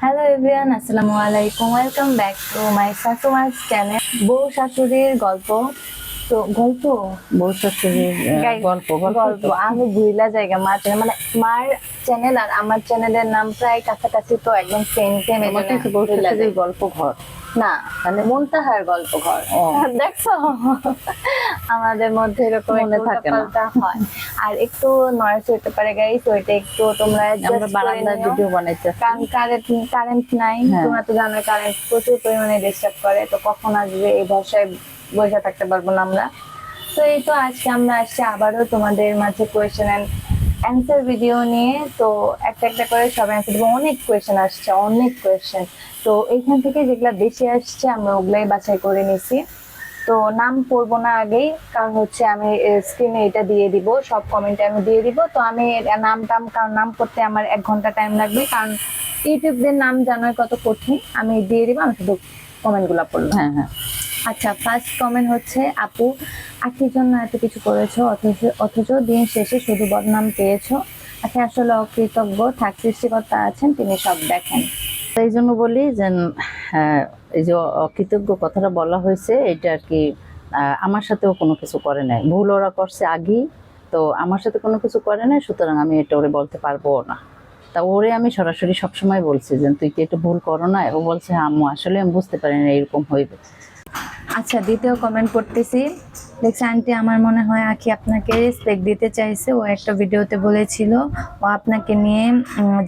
Hello everyone, আসসালামু আলাইকুম। Welcome back to my শাশুমাস চ্যানেল, বউ শাশুড়ির গল্প। তো গল্প বউ শাশুড়ির Guys, গল্প গল্প গল্প তো। আমি ভুইলা জায়গা মা চ্যানেল, মানে মার চ্যানেল আর আমার চ্যানেলের নাম প্রায় কাছাকাছি, তো একদম সেম সেম। আমার কাছে বউ শাশুড়ির গল্প ঘর। না, মানে মুনতাহার গল্প ঘর। ও দেখছো, আমাদের মধ্যে এরকম মনে একটু থাকে না। উল্টাপাল্টা হয় আর একটু নয়েজ হতে পারে গাইস, ওইটা একটু তোমরা আমরা অ্যাডজাস্ট করে বারান্দার নিও। ভিডিও বানাইতেছি। কারণ কারেন্ট নাই, হ্যাঁ। তোমরা তো জানো কারেন্ট প্রচুর পরিমাণে ডিস্টার্ব করে, তো কখন আসবে এই ভরসায় বসে থাকতে পারবো না আমরা। তো এই তো আজকে আমরা আসছি আবারও তোমাদের মাঝে কোয়েশ্চেন এন্ড অ্যান্সার ভিডিও নিয়ে। তো একটা একটা করে সব অ্যান্সার দেবো। অনেক কোয়েশ্চেন আসছে, অনেক কোয়েশ্চেন। তো এইখান থেকে যেগুলা বেশি আসছে আমরা ওগুলাই বাছাই করে নিছি। তো নাম পড়বো না আগেই, কারণ হচ্ছে আমি স্ক্রিনে এটা দিয়ে দিব, সব কমেন্টে আমি দিয়ে দিব। তো আমি কারণ নাম করতে আমার 1 ঘন্টা টাইম লাগবে, কারণ ইউটিউবদের নাম জানার কত কঠিন। আমি দিয়ে দিব, আমি শুধু কমেন্ট গুলা পড়লাম। হ্যাঁ হ্যাঁ। আচ্ছা, ফার্স্ট কমেন্ট হচ্ছে, আপু আখির জন্য এত কিছু করেছো, অথচ দিন শেষে শুধু বদনাম পেয়েছো। আচ্ছা, আসলে অকৃতজ্ঞ, থাক সৃষ্টিকর্তা আছেন, তিনি সব দেখেন। তাই জন্য বলি যে এই যে অকৃতজ্ঞ কথাটা বলা হয়েছে, এটা আর কি আমার সাথেও কোনো কিছু করে নাই, ভুল ওরা করছে আগেই। তো আমার সাথে কোনো কিছু করে নাই, সুতরাং আমি এটা ওরে বলতে পারবো না। তা ওরে আমি সরাসরি সবসময় বলছি যে তুই কি এটা ভুল করো না। ও বলছে হ্যাঁ আম্মু, আসলে আমি বুঝতে পারি না এরকম হইবে। আচ্ছা, দ্বিতীয় কমেন্ট পড়তেছি। দেখছি, আন্টি আমার মনে হয় আখি আপনাকে রেসপেক্ট দিতে চাইছে। ও একটা ভিডিওতে বলেছিল ও আপনাকে নিয়ে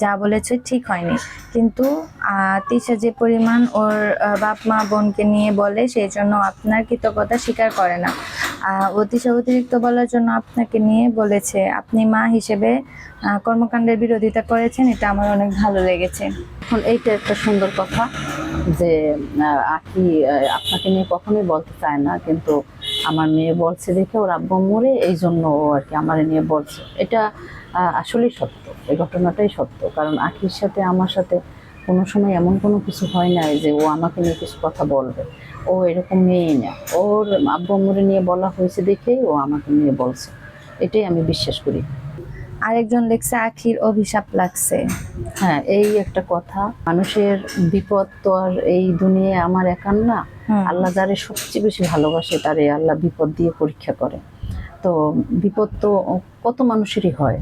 যা বলেছে ঠিক হয়নি, কিন্তু তিশা যে পরিমাণ ওর বাপ মা বোনকে নিয়ে বলে, সেই জন্য আপনার কৃতজ্ঞতা স্বীকার করে না। অতিরিক্ত বলার জন্য আপনাকে নিয়ে বলেছে। আপনি মা হিসেবে কর্মকাণ্ডের বিরোধিতা করেছেন, এটা আমার অনেক ভালো লেগেছে। এখন এইটা একটা সুন্দর কথা যে আখি আপনাকে নিয়ে কখনোই বলতে চায় না, কিন্তু আমার মেয়ে বলছে দেখে ওর আব্বু মরে, এই জন্য ও আর কি আমার নিয়ে বলছে। এটা আসলেই সত্য, এই ঘটনাটাই সত্য। কারণ আখির সাথে আমার সাথে কোনো সময় এমন কোনো কিছু হয় না যে ও আমাকে নিয়ে কিছু কথা বলবে। ও এরকম মেয়েই না, ওর আব্বু মরে নিয়ে বলা হয়েছে দেখেই ও আমাকে নিয়ে বলছে। এটাই আমি বিশ্বাস করি। আরেকজন লেখছে, আখির অভিশাপ লাগছে। হ্যাঁ, এই একটা কথা। মানুষের বিপদ তো আর এই দুনিয়ায় আমার একার না। আল্লাহ যারে সবচেয়ে বেশি ভালোবাসে তারে আল্লাহ বিপদ দিয়ে পরীক্ষা করে। তো বিপদ তো কত মানুষেরই হয়,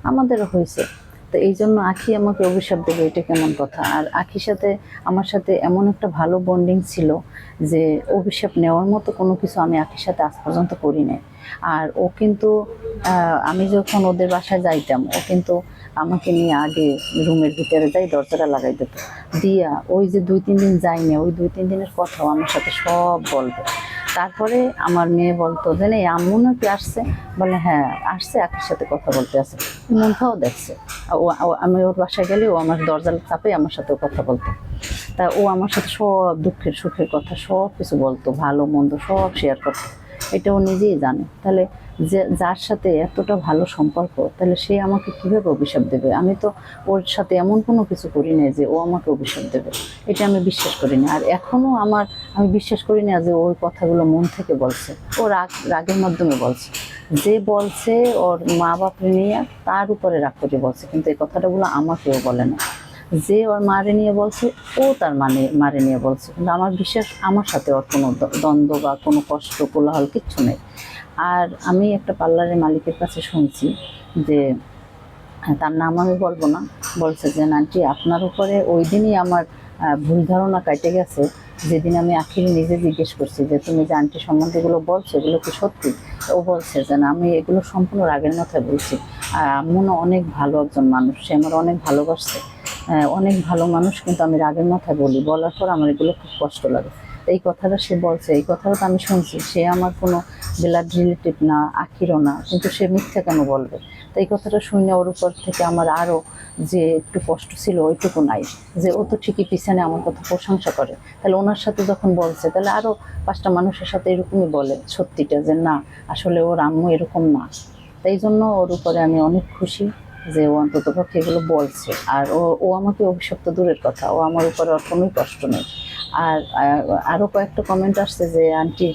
আমাদেরও হয়েছে। তো এই জন্য আখি আমাকে অভিশাপ দেবে, এটা কেমন কথা? আর আখির সাথে আমার সাথে এমন একটা ভালো বন্ডিং ছিল যে অভিশাপ নেওয়ার মতো কোনো কিছু আমি আখির সাথে আজ পর্যন্ত করি নাই। আর ও কিন্তু আমি যখন ওদের বাসায় যাইতাম, ও কিন্তু আমাকে নিয়ে আগে রুমের ভিতরে যাই, দরজাটা লাগাই দিত দিয়া। ওই যে 2-3 দিন যাই না, ওই 2-3 দিনের কথাও আমার সাথে সব বলবে। তারপরে আমার মেয়ে বলতো যে না আম্মু নাকি আসছে, বলে হ্যাঁ আসছে, আখির সাথে কথা বলতে আসে, মনটাও দেখছে। আমি ওর বাসায় গেলে ও আমার দরজার চাপে আমার সাথেও কথা বলতো। তা ও আমার সাথে সব দুঃখের সুখের কথা সব কিছু বলতো, ভালো মন্দ সব শেয়ার করতো। এটা ও নিজেই জানে। তাহলে যে যার সাথে এতটা ভালো সম্পর্ক, তাহলে সে আমাকে কিভাবে অভিশাপ দেবে? আমি তো ওর সাথে এমন কোনো কিছু করি না যে ও আমাকে অভিশাপ দেবে, এটা আমি বিশ্বাস করি না। আর এখনো আমি বিশ্বাস করি না যে ওই কথাগুলো মন থেকে বলছে, ও রাগের মাধ্যমে বলছে। যে বলছে ওর মা বাপ নিয়ে তার উপরে রাগ করে বলছে, কিন্তু এই কথাটাগুলো আমাকেও বলে না। যে ওর মারে নিয়ে বলছে ও তার মারে নিয়ে বলছে, কিন্তু আমার বিশ্বাস আমার সাথে ওর কোনো দ্বন্দ্ব বা কোনো কষ্ট কোলাহল কিচ্ছু নেই। আর আমি একটা পার্লারের মালিকের কাছে শুনছি যে তার নাম আমি বলবো না, বলছে যে আন্টি আপনার উপরে ওই দিনই আমার ভুল ধারণা কাটে গেছে, যেদিন আমি আখিরে নিজে জিজ্ঞেস করছি যে তুমি যে আন্টি সম্বন্ধে এগুলো বলছো এগুলো কি সত্যি। ও বলছে যে না, আমি এগুলো সম্পূর্ণ রাগের মাথায় বলছি। আর আম্মু না অনেক ভালো একজন মানুষ, সে আমার অনেক ভালোবাসছে, অনেক ভালো মানুষ, কিন্তু আমি রাগের মাথায় বলি, বলার পর আমার এগুলো খুব কষ্ট লাগে। এই কথাটা সে বলছে, এই কথাটা তো আমি শুনছি। সে আমার কোনো ব্লাড রিলেটিভ না, আখিরও না, কিন্তু সে মিথ্যা কেন বলবে? তো এই কথাটা শুনে ওর উপর থেকে আমার আরও যে একটু কষ্ট ছিল ওইটুকু নাই। যে ও তো ঠিকই পিছনে আমার কথা প্রশংসা করে, তাহলে ওনার সাথে যখন বলছে তাহলে আরও 5টা মানুষের সাথে এরকমই বলে সত্যিটা, যে না আসলে ওর আম্মু এরকম না। তাই জন্য ওর উপরে আমি অনেক খুশি যে ও অন্তত পক্ষে এগুলো বলছে। আর ও আমাকে অভিশপ্ত দূরের কথা, ও আমার উপরে ওর কোনোই কষ্ট নেই। আর আরও কয়েকটা কমেন্ট আসছে যে আন্টি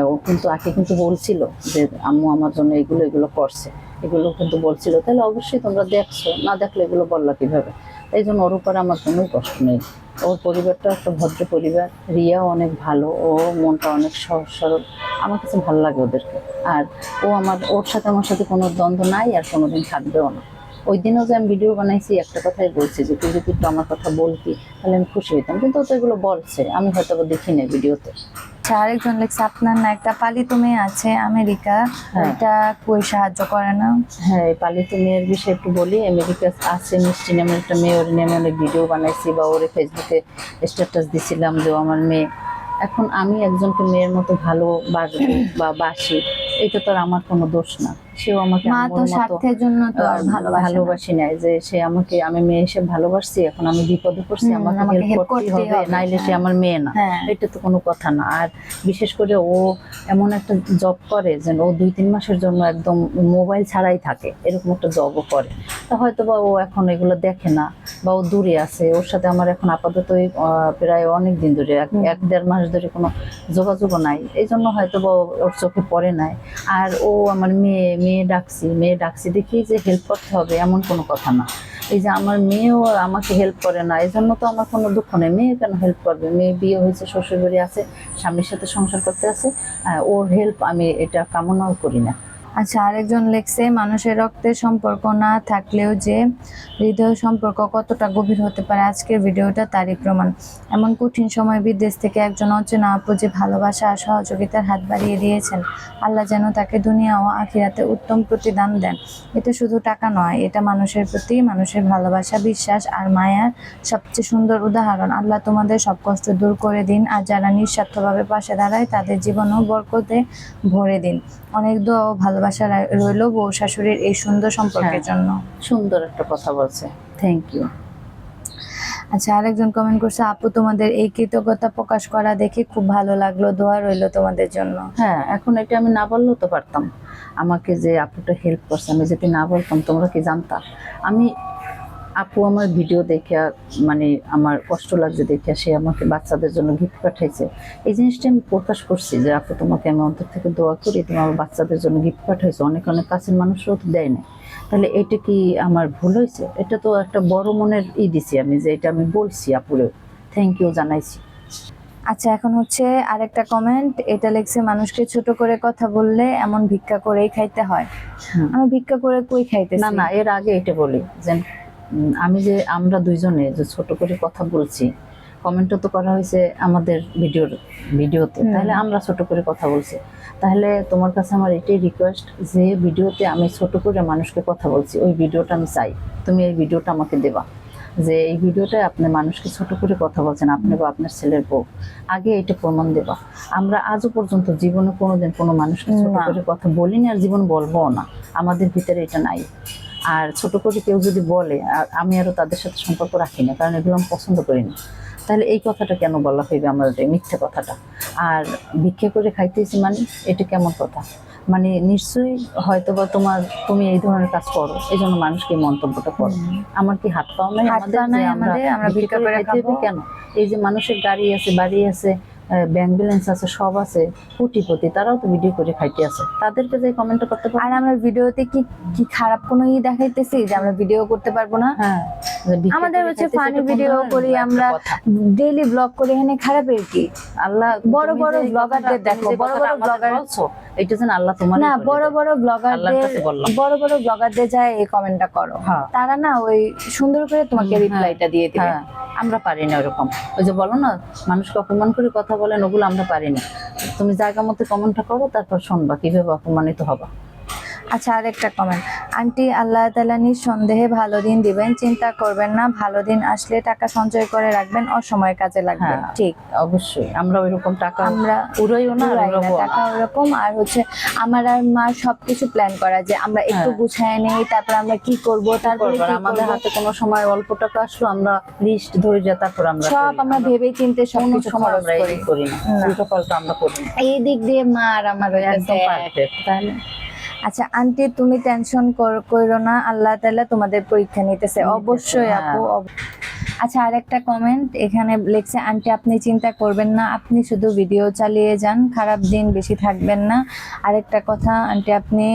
ও কিন্তু আগে কিন্তু বলছিল যে আম্মু আমার জন্য এগুলো করছে, এগুলো কিন্তু বলছিল। তাহলে অবশ্যই তোমরা দেখছো, না দেখলে এগুলো বললা কিভাবে? এই জন্য ওর উপরে আমার কোনো কষ্ট নেই। ওর পরিবারটা একটা ভদ্র পরিবার, রিয়াও অনেক ভালো, ও মনটা অনেক সহজ সরল, আমার কাছে ভালো লাগে ওদেরকে। আর ওর সাথে আমার সাথে কোনো দ্বন্দ্ব নাই, আর কোনোদিন থাকবেও না। ওই দিনও যে আমি ভিডিও বানাইছি একটা কথাই বলছি যে তুই যদি একটু আমার কথা বলতি তাহলে আমি খুশি হইতাম, কিন্তু ও তো এগুলো বলছে, আমি হয়তো দেখি না ভিডিওতে। আচ্ছা, আরেকজন লেখছে আপনার না একটা পালিত মেয়ে আছে আমেরিকা, হ্যাঁ। এটা কই সাহায্য করে না? হ্যাঁ, এই পালিত মেয়ের বিষয়ে একটু বলি। আমেরিকা আছে মিষ্টি নামের একটা মেয়ে, ওর নিয়ে আমি অনেক ভিডিও বানাইছি বা ওরে ফেসবুকে স্ট্যাটাস দিছিলাম যে ও আমার মেয়ে। এখন আমি একজনকে মেয়ের মতো ভালোবাসবো বা বাসি, এটা তো আর আমার কোনো দোষ না। সেও আমাকে মা তো আম্মুর মতো স্বার্থের জন্য তো আর ভালোবাসি নাই যে সে আমাকে, আমি মেয়ে হিসেবে ভালোবাসছি, এখন আমি বিপদে পড়ছি, আমাকে আমাকে হেল্প help করতেই করতেই হবে, হবে। নাইলে সে আমার মেয়ে না। হ্যাঁ। এটা তো কোনো কথা না। আর বিশেষ করে ও এমন একটা জব করে যে ও 2-3 মাসের জন্য একদম মোবাইল ছাড়াই থাকে, এরকম একটা জবও করে। তা হয়তো বা ও এখন এগুলো দেখে না বা ও দূরে আছে। ওর সাথে আমার এখন আপাতত প্রায় অনেক দিন ধরে 1-1.5 মাস ধরে কোনো যোগাযোগও নাই, এই জন্য হয়তো বা ওর চোখে পড়ে নাই। আর ও আমার মেয়ে ডাকছি দেখি যে হেল্প করতে হবে এমন কোনো কথা না। এই যে আমার মেয়েও আমাকে হেল্প করে না, এই জন্য তো আমার কোনো দুঃখ নেই। মেয়ে কেন হেল্প করবে? মেয়ে বিয়ে হয়েছে, শ্বশুর বাড়ি আছে, স্বামীর সাথে সংসার করতে আছে, ওর হেল্প আমি এটা কামনাও করি না। আচ্ছা, আরেকজন লেখছে মানুষের রক্তের সম্পর্ক না থাকলেও যে হৃদয় সম্পর্ক কতটা গভীর হতে পারে, আজকের ভিডিওটা তারই প্রমাণ। এমন কঠিন সময় বিদেশ থেকে একজন অচেনা আপু যে ভালোবাসা আর সহযোগিতার হাত বাড়িয়ে দিয়েছেন, আল্লাহ যেন তাকে দুনিয়া ও আখিরাতে উত্তম প্রতিদান দেন। এটা শুধু টাকা নয়, এটা মানুষের প্রতি মানুষের ভালোবাসা, বিশ্বাস আর মায়ার সবচেয়ে সুন্দর উদাহরণ। আল্লাহ তোমাদের সব কষ্ট দূর করে দিন, আর যারা নিঃস্বার্থভাবে পাশে দাঁড়ায় তাদের জীবনও বরকতে ভরে দিন। অনেক দোয়া ও ভালোবাসা রইল বউ শাশুড়ির এই সুন্দর সম্পর্কের জন্য। সুন্দর একটা কথা বলছে, থ্যাংক ইউ। আচ্ছা, আরেকজন কমেন্ট করছে আপু তোমাদের এই কৃতজ্ঞতা প্রকাশ করা দেখে খুব ভালো লাগলো, দোয়া রইল তোমাদের জন্য। হ্যাঁ, এখন এটা আমি না বললেও তো পারতাম। আমাকে যে আপুটা হেল্প করছে, আমি যদি না বলতাম তোমরা কি জানতা? আমি আপু আমার ভিডিও দেখে মানে আমার কষ্ট লাগছে দেখে সে আমাকে বাচ্চাদের জন্য গিফট পাঠাইছে। এই জিনিসটা আমি প্রকাশ করছি যে আপু তোমাকে আমি অন্তর থেকে দোয়া করি, তুমি আমার বাচ্চাদের জন্য গিফট পাঠাইছো, অনেক কাছের মানুষরাও তো দেয় না। তাহলে এটা কি আমার ভুল হয়েছে? এটা তো একটা বড় মনের দিছি আমি, যে এটা আমি বলছি আপুরে, থ্যাংক ইউ জানাইছি। আচ্ছা, এখন হচ্ছে আরেকটা কমেন্ট, এটা লিখছে মানুষকে ছোট করে কথা বললে এমন ভিক্ষা করেই খাইতে হয়। আমি ভিক্ষা করে কই খাইতেছি? না, এর আগে এটা বলি যে আমরা দুইজনে যে ছোট করে কথা বলছি, কমেন্টও তো করা হয়েছে আমাদের ভিডিওতে, তাহলে আমরা ছোট করে কথা বলছি। তাহলে তোমার কাছে আমার এটাই রিকোয়েস্ট, যে ভিডিওতে আমি ছোট করে মানুষকে কথা বলছি ওই ভিডিওটা আমি চাই, তুমি এই ভিডিওটা আমাকে দেবা, যে এই ভিডিওটায় আপনি মানুষকে ছোট করে কথা বলছেন, আপনি বা আপনার ছেলের বউ, আগে এটা প্রমাণ দেবা। আমরা আজও পর্যন্ত জীবনে কোনোদিন কোনো মানুষকে ছোট করে কথা বলিনি, আর জীবন বলবো না, আমাদের ভিতরে এটা নাই। আর ছোট করে কেউ যদি বলে, আর আমি আরো তাদের সাথে সম্পর্ক রাখি না, কারণ এগুলো আমি পছন্দ করি না। তাহলে এই কথাটা কেন বলা হইবে আমাদের, মিথ্যে কথাটা? আর ভিক্ষা করে খাইতেছি মানে এটা কেমন কথা? মানে নিশ্চয়ই হয়তো বা তুমি এই ধরনের কাজ করো, এই জন্য মানুষকে মন্তব্যটা করো। আমার কি হাত পাও নাই আমাদের যে আমরা ভিক্ষা করে খাইতে? কেন? এই যে মানুষের গাড়ি আছে, বাড়ি আছে, ব্যাংক ব্যালেন্স আছে, সব আছে, কোটিপতি, তারাও তো ভিডিও করে খাইতে আছে, তাদেরকে যে কমেন্ট করতে পারো। আর আমরা ভিডিওতে কি কি খারাপ কোনো দেখাইতেছি যে আমরা ভিডিও করতে পারবো না? হ্যাঁ, আমাদের হচ্ছে ফানি ভিডিও করি, আমরা ডেইলি ব্লগ করি, এখানে খারাপের কি? আল্লাহ বড় বড় ব্লগারদের দেখো, বড় বড় ব্লগার বলছো এটা যেন আল্লাহ তোমার না, বড় বড় ব্লগারদের যায় এই কমেন্টটা করো, তারা না ওই সুন্দর করে তোমাকে রিপ্লাইটা দিয়ে দিবে। আমরা পারি না ওরকম। ওই যে বলো না, মানুষকে অপমান করে কথা বলেন, ওগুলো আমরা পারি না। তুমি জায়গা মতো কমেন্টটা করো, তারপর শুনবা কিভাবে অপমানিত হবা। আচ্ছা, আরেকটা কমেন্ট, আন্টি আল্লাহ তাআলা নিঃসন্দেহে ভালো দিন দিবেন, চিন্তা করবেন না, ভালো দিন আসলে টাকা সঞ্চয় করে রাখবেন, অসময়ে কাজে লাগবে। ঠিক, অবশ্যই আমরা ওইরকম টাকা আমরা উড়াইও না, টাকা ওইরকম। আর হচ্ছে আমার আর মার সবকিছু প্ল্যান করা, যে আমরা একটু গুছায় নেই, তারপর আমরা কি করব, তারপর আমাদের হাতে কোনো সময় অল্প টাকা আসলো, আমরা লিস্ট ধরে যা, তারপর সব আমরা ভেবে চিন্তে সবকিছু খরচ করি না, উল্টো পাল্টা আমরা করি না। এই দিক দিয়ে মা আর আমার একদম পারফেক্ট, তাই না? আচ্ছা আন্টি, তুমি টেনশন করো না, আল্লাহ তাআলা তোমাদের পরীক্ষা নিতেছে। অবশ্যই আপু। আচ্ছা, আরেকটা কমেন্ট এখানে লিখছে, আন্টি আপনি চিন্তা করবেন না, আপনি শুধু ভিডিও চালিয়ে যান, খারাপ দিন বেশি থাকবেন না। আরেকটা কথা আন্টি, আপনি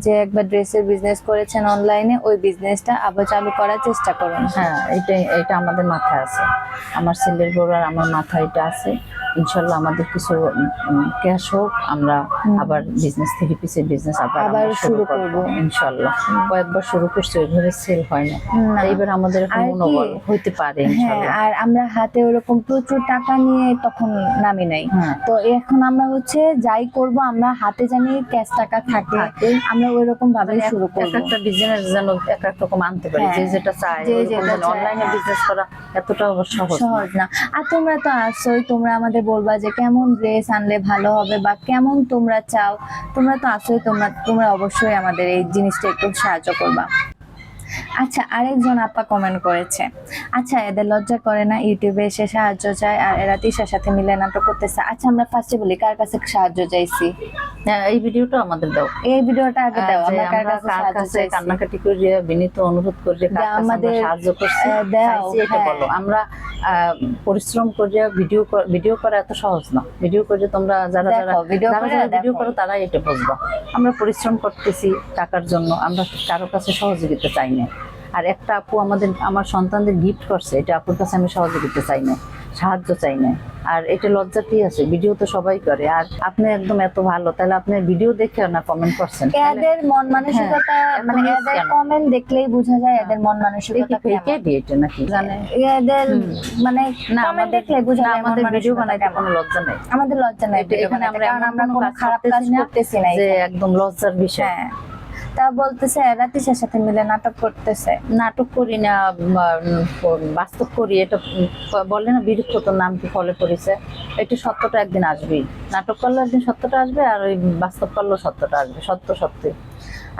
যে একবার ড্রেসের বিজনেস করেছেন অনলাইনে, ওই বিজনেসটা আবার চালু করার চেষ্টা করুন। হ্যাঁ, এটা আমাদের মাথায় আছে, আমার ছেলের বড় আর আমার মাথায় এটা আছে। ইনশাল্লাহ আমাদের কিছু ক্যাশ হোক, আমরা আবার বিজনেস, থ্রি পিসের বিজনেস আবার আবার আমরা শুরু শুরু করব। করব ইনশাল্লাহ। কয়েকবার শুরু করছি, ওইভাবে সেল হয় না, না। এইবার আমাদের এখন আর কি? মনোবল হইতে পারে হ্যাঁ, ইনশাল্লাহ। আর আমরা হাতে ওরকম প্রচুর টাকা নিয়ে তখন নামি নাই। হ্যাঁ। তো এখন আমরা হচ্ছে যাই করব, আমরা হাতে জানি ক্যাশ টাকা থাকে, আমরা ওই রকম ভাবে মানে শুরু এক করব। একটা বিজনেস যেন এক এক রকম আনতে পারি, হ্যাঁ, যে যেটা চায়। যে যেটা চায়। অনলাইনে বিজনেস করা এতটা সহজ না। সহজ না। আর তোমরা তো আসোই, তোমরা আমাদের বলবা যে কেমন ড্রেস আনলে ভালো হবে বা কেমন তোমরা চাও, তোমরা তো আসোই, তোমরা অবশ্যই আমাদের এই জিনিসটা একটু সাহায্য করবা। আচ্ছা, আরেকজন আপা কমেন্ট করেছে, আচ্ছা এদের লজ্জা করে না ইউটিউবে এসে সাহায্য চায়, আর এরা তিশার সাথে মিলে নাটক করতেছে। আচ্ছা, আমরা ফার্স্টে বলি কার কাছে সাহায্য চাইছি। হ্যাঁ, এই ভিডিওটা আমাদের দাও, এই ভিডিওটা আগে দাও, যে আমরা কার আমরা কাছে কার সাহায্য কাছে চাইছি। কান্নাকাটি করে বিনীত অনুরোধ করে কার কাছে আমরা আমাদের সাহায্য করছি, দাও, চাইছি, এটা হ্যাঁ। বলো। আমরা পরিশ্রম করে ভিডিও করা এত সহজ না। ভিডিও করে তোমরা যারা যারা দেখো, ভিডিও করে ভিডিও দেখো। করো তারাই এটা বুঝবা। আমরা পরিশ্রম করতেছি টাকার জন্য, আমরা কারো কাছে সহযোগিতা চাই না। আর একটা আপু আমার সন্তানদের গিফট করছে, এটা আপুর কাছে আমি সহযোগিতা চাই না, সাহায্য চাই না। আর এটা লজ্জা কি আছে, ভিডিও তো সবাই করে। আর আপনি একদম এত ভালো, তাহলে আপনার ভিডিও দেখে না কমেন্ট করছেন, এদের মন মানসিকতা, মানে এত এদের কেন? কমেন্ট দেখলেই বোঝা যায় এদের মন মানসিকতা ফেকে কেমন। দিয়ে এটা নাকি জানে এদের মানে না, কমেন্ট দেখলে বোঝা না, যায় মন আমাদের ভিডিও মানসিকতা বানাইতে কেমন। কোনো লজ্জা নেই। আমাদের লজ্জা নাই এটা ভিডিও এখানে বানাতে, কারণ আমরা এমন কোনো খারাপ কাজ করতেছি না যে এখানে। একদম লজ্জার বিষয়। হ্যাঁ, তা বলতেছে এরা তিশার সাথে মিলে নাটক করতেছে। নাটক করি না, বাস্তব করি। এটা বলে না বিরক্ত, তোর নাম কি ফলে করেছে, এটা সত্যটা একদিন আসবেই। নাটক করলে একদিন সত্যটা আসবে, আর ওই বাস্তব করলেও সত্যটা আসবে, সত্য সত্যি।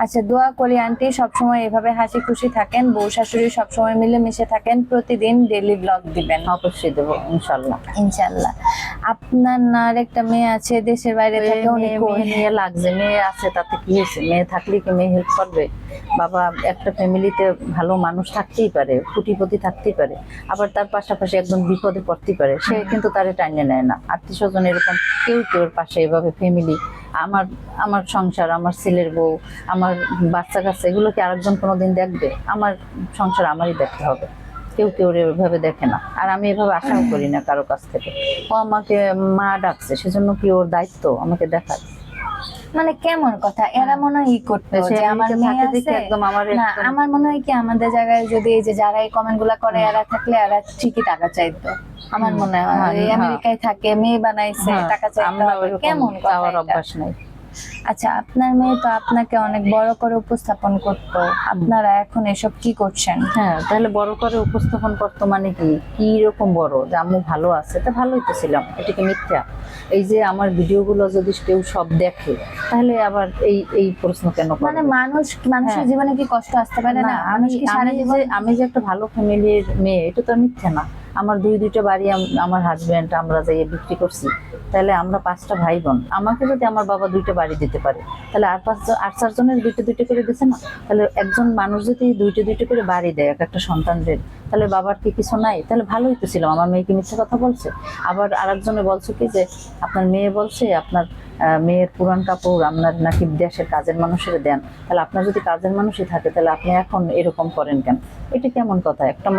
আচ্ছা, দোয়া করি আন্টি সবসময় এভাবে হাসি খুশি থাকেন, বউ শাশুড়ি সবসময় মিলে মিশে থাকেন, প্রতিদিন ডেইলি ব্লগ দিবেন। অবশ্যই দেবো ইনশাল্লাহ। ইনশাল্লাহ। আপনার না আরেকটা মেয়ে আছে দেশের বাইরে থাকে, উনি মেয়ে নিয়ে লাগছে, মেয়ে আছে তাতে কি হয়েছে? মেয়ে থাকলে কি মেয়ে হেল্প করবে? বাবা, একটা ফ্যামিলিতে ভালো মানুষ থাকতেই পারে, কুটিপতি থাকতেই পারে, আবার তার পাশাপাশি একদম বিপদে পড়তেই পারে, সে কিন্তু তারে টাইনে নেয় না। আত্মীয় স্বজন এরকম কেউ কেউর পাশে এভাবে ফ্যামিলি, আমার সংসার, আমার ছেলের বউ, আমার বাচ্চা কাচ্চা, এগুলো কি আরেকজন কোনোদিন দেখবে? আমার সংসার আমারই দেখতে হবে, কেউ কেউ এভাবে দেখে না। আর আমি এভাবে আশাও করি না কারো কাছ থেকে। ও আমাকে মা ডাকছে, সেজন্য কি ওর দায়িত্ব আমাকে দেখার? মানে কেমন কথা, এরা মনে হয় ই করতো সে যে আমার এমনিতে মেয়ে থাকে দেখে আছে। একদম আমার না, একদম- আমার মনে হয় কি আমাদের জায়গায় যদি এই যে যারা এই কমেন্ট গুলা করে এরা থাকলে এরা ঠিকই টাকা চাইতো। আমার মনে হয় হ্যাঁ, এই হ্যাঁ। আমেরিকায় থাকে, মেয়ে বানাইছে, হ্যাঁ, টাকা চাইতে আমরা হবে। ওইরকম কেমন কথা চাওয়ার এটা? অভ্যাস নাই। আচ্ছা, আপনার মেয়ে তো আপনাকে অনেক বড় করে উপস্থাপন করতো, আপনারা এখন এসব কি করছেন? হ্যাঁ, তাহলে বড় করে উপস্থাপন করতো মানে কি রকম বড়? যে আম্মু ভালো আছে, তা ভালোই তো ছিলাম, এটা কি মিথ্যা? এই যে আমার ভিডিওগুলো যদি কেউ সব দেখে, তাহলে আবার এই প্রশ্ন কেন করে? মানে মানুষের হ্যাঁ। জীবনে কি কষ্ট আসতে পারে না? মানুষ কি সারা জীবন আমি যে একটা ভালো ফ্যামিলির মেয়ে, এটা তো মিথ্যা না। আমার দুইটা বাড়ি আমার হাজবেন্ড আমরা যাই বিক্রি করছি, তাহলে আমরা 5টা ভাই বোন। আমাকে যদি আমার বাবা 2টা বাড়ি দিতে পারে, তাহলে আর 4জনের 2টা করে দিছে না? তাহলে একজন মানুষ যদি 2টা করে বাড়ি দেয় এক একটা সন্তানদের, তাহলে বাবার কি কিছু নাই? তাহলে ভালোই তো ছিলাম। আমার মেয়েকে মিথ্যা কথা বলছে। আবার আরেকজনে বলছে কি যে আপনার মেয়ে বলছে আপনার মেয়ের পুরান কাপড় আপনার নাকি দেশের কাজের মানুষের দেন। তাহলে আপনার যদি কাজের মানুষই থাকে, তাহলে আপনি এখন এরকম করেন কেন? এটা কেমন কথা? একটা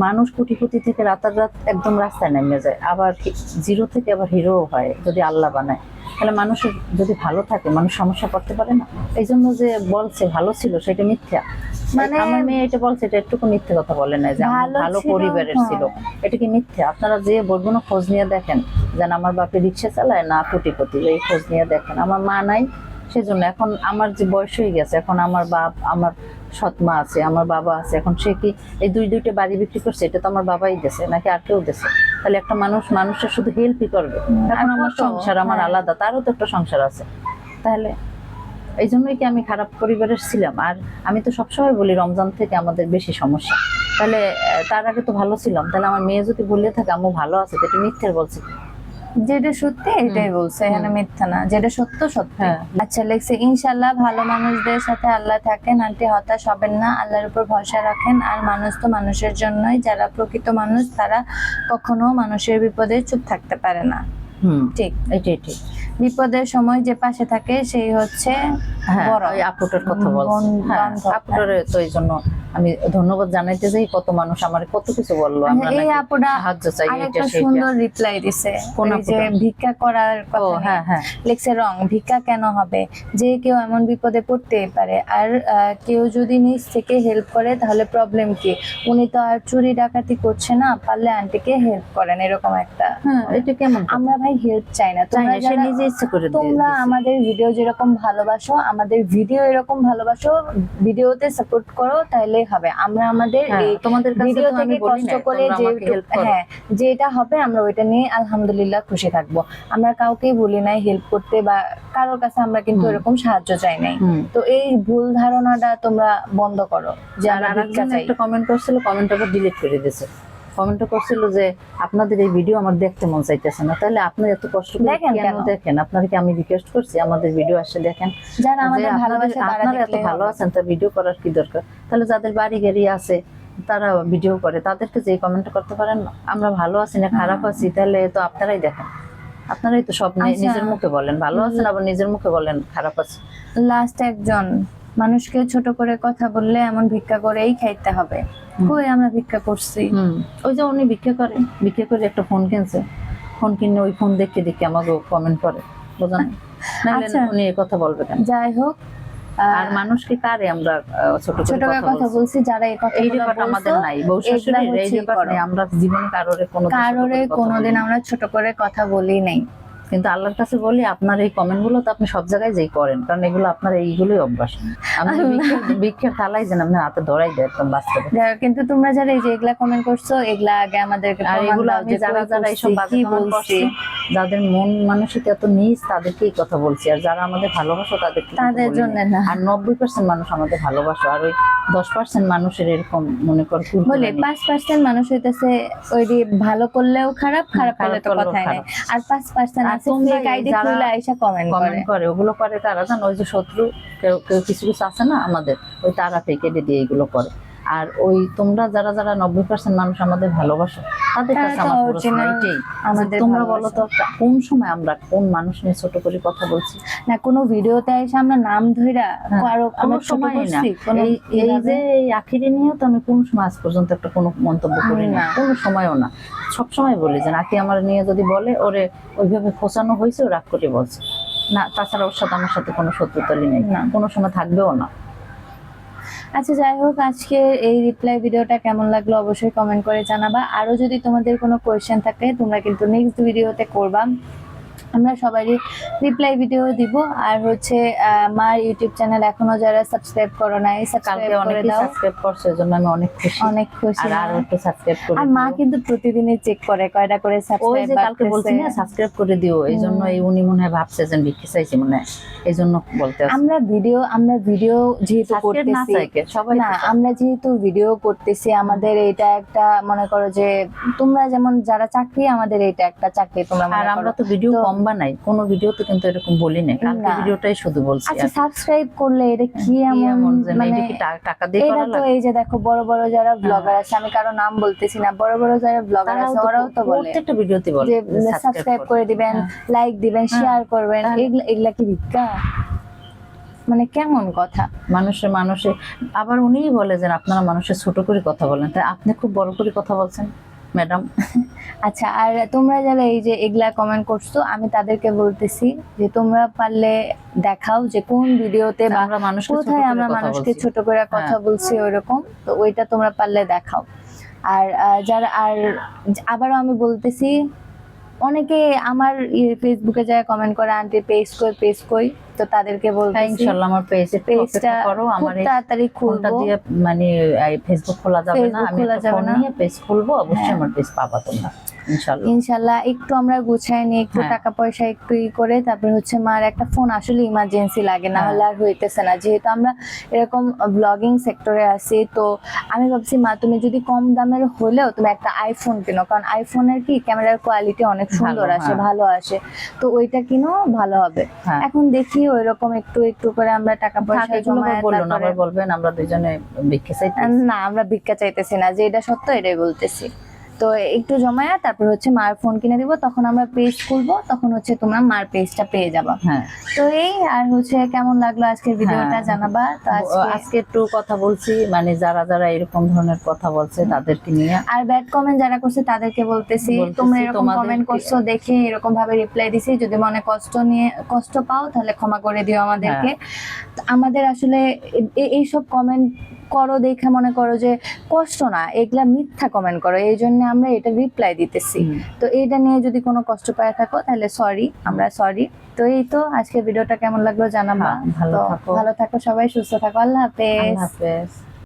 মানুষ কোটিপতি থেকে রাতারাত একদম রাস্তায় নেমে যায়, আবার জিরো থেকে আবার হিরো হয় যদি আল্লাহ বানায়। তাহলে মানুষের যদি ভালো থাকে, মানুষ সমস্যা করতে পারে না। এই জন্য যে বলছে ভালো ছিল, সেটা মিথ্যা। মানে আমার মেয়ে এটা বলছে, এটা একটুকু মিথ্যে কথা বলে না যে আমার ভালো ছিল, পরিবারের ছিল। এটা কি মিথ্যা? আপনারা যে বলবো না, খোঁজ নিয়ে দেখেন, যেন আমার বাপে রিক্সা চালায় না কোটিপতি, এই খোঁজ নিয়ে দেখেন। আমার মা নাই, সেজন্য এখন আমার যে বয়স হয়ে গেছে, এখন আমার আমার সৎ মা আছে, আমার বাবা আছে। এখন সে কি এই 2টা বাড়ি বিক্রি করছে? এটা তো আমার বাবাই দেছে, নাকি আর কেউ দেছে? তাহলে একটা মানুষের শুধু হেল্পই করবে। এখন আমার সংসার, আমার আলাদা, তারও তো একটা সংসার আছে। তাহলে এই জন্যই কি আমি খারাপ পরিবারের ছিলাম? আর আমি তো সবসময় বলি রমজান থেকে আমাদের বেশি সমস্যা। তাহলে তার আগে তো ভালো ছিলাম। তাহলে আমার মেয়ে যদি বলে থাকে আম্মু ভালো আছে, তো এটা মিথ্যে বলছে কি? যেটা সত্যি এটাই বলছে, এখানে মিথ্যা না, যেটা সত্য সত্য। হ্যাঁ। আচ্ছা লিখছে, ইনশাআল্লাহ ভালো মানুষদের সাথে আল্লাহ থাকেন, আন্টি হতাশ হবেন না, আল্লাহর উপর ভরসা রাখেন। আর মানুষ তো মানুষের জন্যই, যারা প্রকৃত মানুষ তারা কখনো মানুষের বিপদে চুপ থাকতে পারে না। ঠিক, এটাই ঠিক। বিপদের সময় যে পাশে থাকে সেই হচ্ছে হ্যাঁ, বড়। ওই আপুটার কথা বলছি। হ্যাঁ, বান্ধব। আপুটারে তো এই জন্য আমি ধন্যবাদ জানাইতে যাই, কত মানুষ আমার কত কিছু বললো, আমরা এই নাকি আপুটা সাহায্য চাই, এটা আরেকটা সেটা। সুন্দর রিপ্লাই দিছে, কোন এই যে আপুটা? ভিক্ষা করার ও কথা নিয়ে। হ্যাঁ হ্যাঁ, লিখছে, রং ভিক্ষা কেন হবে, যে কেউ এমন বিপদে পড়তেই পারে, আর কেউ যদি নিজ থেকে হেল্প করে তাহলে প্রবলেম কি? উনি তো আর চুরি ডাকাতি করছে না, পারলে আন্টিকে হেল্প করেন, এরকম একটা। হ্যাঁ এটা কেমন কথা? আমরা ভাই হেল্প চাই না, চাই তোমরা না, সে যারা নিজে ইচ্ছে করে তোমরা আমাদের ভিডিও যেরকম ভালোবাসো, আমাদের ভিডিও এরকম ভালোবাসো, ভিডিওতে সাপোর্ট করো, তাইলেই হবে। আমরা আমাদের এই তোমাদের কাছে ভিডিও তো আমি থেকে বলি কষ্ট না করে তোমরা যে আমাকে হেল্প করো। হ্যাঁ যেটা হবে আমরা ওইটা নিয়ে আলহামদুলিল্লাহ খুশি থাকবো। আমরা কাউকেই বলি নাই হেল্প করতে, বা কারোর কাছে আমরা কিন্তু এরকম সাহায্য চাই নাই। তো এই ভুল ধারণাটা তোমরা বন্ধ করো যে আর আমরা ভিক্ষা আরেকজন চাই। একটা কমেন্ট করছিল, কমেন্টটা আবার ডিলিট করে দিয়েছে। কমেন্ট করছিল যে আপনাদের এই ভিডিও আমার দেখতে মন চাইতেছে না, তাহলে আপনি এত কষ্ট করে দেখেন কেন কেন? দেখেন? আপনাকে আমি রিকোয়েস্ট করছি আমাদের ভিডিও আসে দেখেন। যারা যে আমাদের ভালোবাসে তারা আপনারা এত দেখলেই ভালো হবে। আছেন, তা ভিডিও করার কি দরকার? তাহলে যাদের বাড়ি গাড়ি আছে তারা ভিডিও করে, তাদেরকে যে কমেন্ট করতে পারেন না আমরা ভালো আছি না খারাপ আছি, তাহলে তো আপনারাই দেখেন, আপনারাই তো সব আচ্ছা। নিজের মুখে বলেন ভালো আছেন, আবার নিজের মুখে বলেন খারাপ আছে। লাস্ট একজন, মানুষকে ছোট করে কথা বললে এমন ভিক্ষা করেই খাইতে হবে। কই আমরা ভিক্ষা করছি? ওই যে উনি ভিক্ষা করে একটা ফোন কিনছে, ফোন কিনে ওই ফোন দেখে দেখে আমাকে কমেন্ট করে, বোঝেন? আচ্ছা। উনি এই কথা বলবে কেন? যাই হোক, আর মানুষকে কারে আমরা ছোট ছোট করে করে কথা বলছি, যারা এই এই কথাগুলো রেকর্ড আমাদের বলছো নাই, বউ শাশুড়ির এই হচ্ছে রেকর্ড নেই, আমরা জীবনে কারোরে কোনোদিন আমরা ছোট করে কথা বলি নাই। কিন্তু আল্লাহর কাছে বলি আপনার এই কমেন্ট গুলো তো আপনি সব জায়গায় যেই করেন, কারণ এগুলো আপনার এইগুলোই অভ্যাস। আপনি ভিক্ষার থালাই যেন আপনি হাতে ধরাই দেয় একদম বাস্তবে। কিন্তু তোমরা যারা এই যে এগুলা কমেন্ট করছো, এগুলা আগে আমাদেরকে আর প্রমাণ এগুলো দাও আমি যে যারা যারা এইসব বাজে কি কমেন্ট বলছি। করছে, যাদের মন মানসিকতা এত নিচ, তাদেরকে এই কথা বলছি। আর যারা আমাদের ভালোবাসো তাদেরকে তাদের জন্য না। আর 90% মানুষ আমাদের ভালোবাসো, আর ওই 10% মানুষের এরকম মনে কর বলে 5% মানুষ হইতেছে ওই ভালো করলেও খারাপ, খারাপ করলে তো কথাই নাই। আর 5% আছে ফেক আইডি খুলে আইসা কমেন্ট করে, ওগুলো করে তারা জানো, ওই যে শত্রু কেউ কেউ কিছু কিছু আছে না আমাদের, ওই তারা ফেক আইডি দিয়ে এগুলো করে। আর ওই তোমরা যারা যারা 90% মানুষ আমাদের ভালোবাসো, তাদের কাছে আমার প্রশ্ন এইটাই, তোমরা বলো তো কোন সময় আমরা কোন মানুষ নিয়ে ছোট করে কথা বলছি? না কোনো ভিডিওতে এসে আমরা নাম ধইরা কারো কোনো সময় না। এই যে এই আখিরি নিয়ে তো আমি কোন সময় আজ পর্যন্ত একটা কোনো মন্তব্য করি না, কোনো সময়ও না। সব সময় বলি যে নাকি আমার নিয়ে যদি বলে ওরে ওইভাবে খোঁচানো হয়েছে, ও রাগ করে বলছে না, তাছাড়া ওর সাথে আমার সাথে কোনো শত্রুতালি নেই, কোনো সময় থাকবেও না। আচ্ছা যাই হোক, আজকে এই রিপ্লাই ভিডিওটা কেমন লাগলো অবশ্যই কমেন্ট করে জানাবা। আরো যদি তোমাদের কোনো কোয়েশ্চেন থাকে তোমরা কিন্তু নেক্সট ভিডিওতে করবা, আমরা সবারই রিপ্লাই ভিডিও দিব। আর হচ্ছে মার ইউটিউব চ্যানেল এখনো যারা সাবস্ক্রাইব করো নাই, সাবস্ক্রাইব করে দাও। সাবস্ক্রাইব করছো এজন্য আমি অনেক খুশি, অনেক খুশি। আর একটু সাবস্ক্রাইব করে আর মা কিন্তু প্রতিদিনই চেক করে কয়টা করে সাবস্ক্রাইব। ওই যে কালকে বলছি না সাবস্ক্রাইব করে দিও, এইজন্য এই উনি মনে হয় ভাবছে যে ভিক্ষা চাইছি মনে হয়, এইজন্য বলতে আছে। আমরা ভিডিও যেহেতু করতেছি সবাই না, আমরা যেহেতু ভিডিও করতেছি, আমাদের এটা একটা মনে করো যে তোমরা যেমন যারা চাকরি, আমাদের এটা একটা চাকরি তোমরা মনে আর করো। আমরা তো ভিডিও কম বানাই, কোনো ভিডিওতে কিন্তু এরকম বলি না, কালকে ভিডিওটাই শুধু বলছি। আচ্ছা সাবস্ক্রাইব করলে এটা কি এমন মানে টাকা দিয়ে করা লাগে? এটা তো এই যে দেখো বড় বড় যারা ব্লগার আছে, আমি কারো নাম বলতেছি না, বড় বড় যারা ব্লগার আছে ওরাও তো বলে প্রত্যেকটা ভিডিওতে বলে যে সাবস্ক্রাইব করে দিবেন, লাইক দিবেন, শেয়ার করবেন। এগুলা কি ভিক্ষা? মানে কেমন কথা? মানুষে আবার উনিই বলে যে আপনারা মানুষের ছোট করে কথা বলেন, তাই আপনি খুব বড় করে কথা বলছেন ম্যাডাম। আচ্ছা, আর তোমরা যারা এই যে এগুলা কমেন্ট করছো, আমি তাদেরকে বলতেছি যে তোমরা পারলে দেখাও যে কোন ভিডিওতে বা কোথায় আমরা মানুষকে ছোট করে কথা বলছি ওইরকম, তো ওইটা তোমরা পারলে দেখাও। আর যারা আবারও আমি বলতেছি, অনেকে আমার ফেসবুকে যায় কমেন্ট করে আন্টি পেজ কই তো তাদেরকে হ্যাঁ বলতেছি ইনশাআল্লাহ আমার পেজে পেজটা করো, খুব আমার এই তাড়াতাড়ি ফোনটা খুলবো। দিয়ে মানে ফেসবুক খোলা যাবে না, Facebook আমি খোলা একটা যাবে ফোন না। নিয়ে পেজ খুলবো, অবশ্যই হ্যাঁ। আমার পেজ পাবা তোমরা ইনশাআল্লাহ। ইনশাল্লাহ একটু আমরা গুছাই নিই, একটু হ্যাঁ। টাকা পয়সা একটু করে তারপর হচ্ছে মার একটা ফোন আসলে ইমার্জেন্সি লাগে, না হ্যাঁ। হলে আর হইতেছে না। যেহেতু আমরা এরকম ব্লগিং সেক্টরে আছি, তো আমি ভাবছি মা তুমি যদি কম দামের হলেও তুমি একটা আইফোন কিনো, কারণ আইফোনের কি ক্যামেরার কোয়ালিটি অনেক সুন্দর ভালো, আসে, হ্যাঁ। ভালো আসে, তো ওইটা কিনো ভালো হবে। হ্যাঁ। এখন দেখি ওইরকম একটু একটু করে আমরা টাকা থাক, পয়সা এগুলো জমায় বললো না, তারপরে আবার বলবেন আমরা দুজনে ভিক্ষা চাইতে। না আমরা ভিক্ষা চাইতেছি না, যে এটা সত্য এটাই বলতেছি। তো একটু জমায়া তারপর হচ্ছে মার ফোন কিনে দিব, তখন আমরা পেজ খুলবো, তখন হচ্ছে তোমরা মার পেজটা পেয়ে যাবা। হ্যাঁ। তো এই আর হচ্ছে কেমন লাগলো আজকের ভিডিওটা হ্যাঁ। জানাবা। তো আজকে একটু কথা বলছি, মানে যারা যারা এরকম ধরনের কথা বলছে তাদেরকে নিয়ে। আর ব্যাড কমেন্ট যারা করছে তাদেরকে বলতেছি তোমরা এরকম কমেন্ট করছো দেখে এরকম ভাবে রিপ্লাই দিছি, যদি মনে কষ্ট পাও তাহলে ক্ষমা করে দিও আমাদেরকে। তো আমাদের আসলে এইসব কমেন্ট করো দেখে মনে করো যে কষ্ট না, এগুলা মিথ্যা কমেন্ট করো, এই জন্য আমরা এটা রিপ্লাই দিতেছি। তো এটা নিয়ে যদি কোনো কষ্ট পায় থাকো তাহলে সরি, আমরা সরি। তো এই তো আজকের ভিডিওটা কেমন লাগলো জানাবা। ভালো তো থাকো। ভালো থাকো সবাই, সুস্থ থাকো, আল্লাহ হাফেজ। আল্লাহ হাফেজ।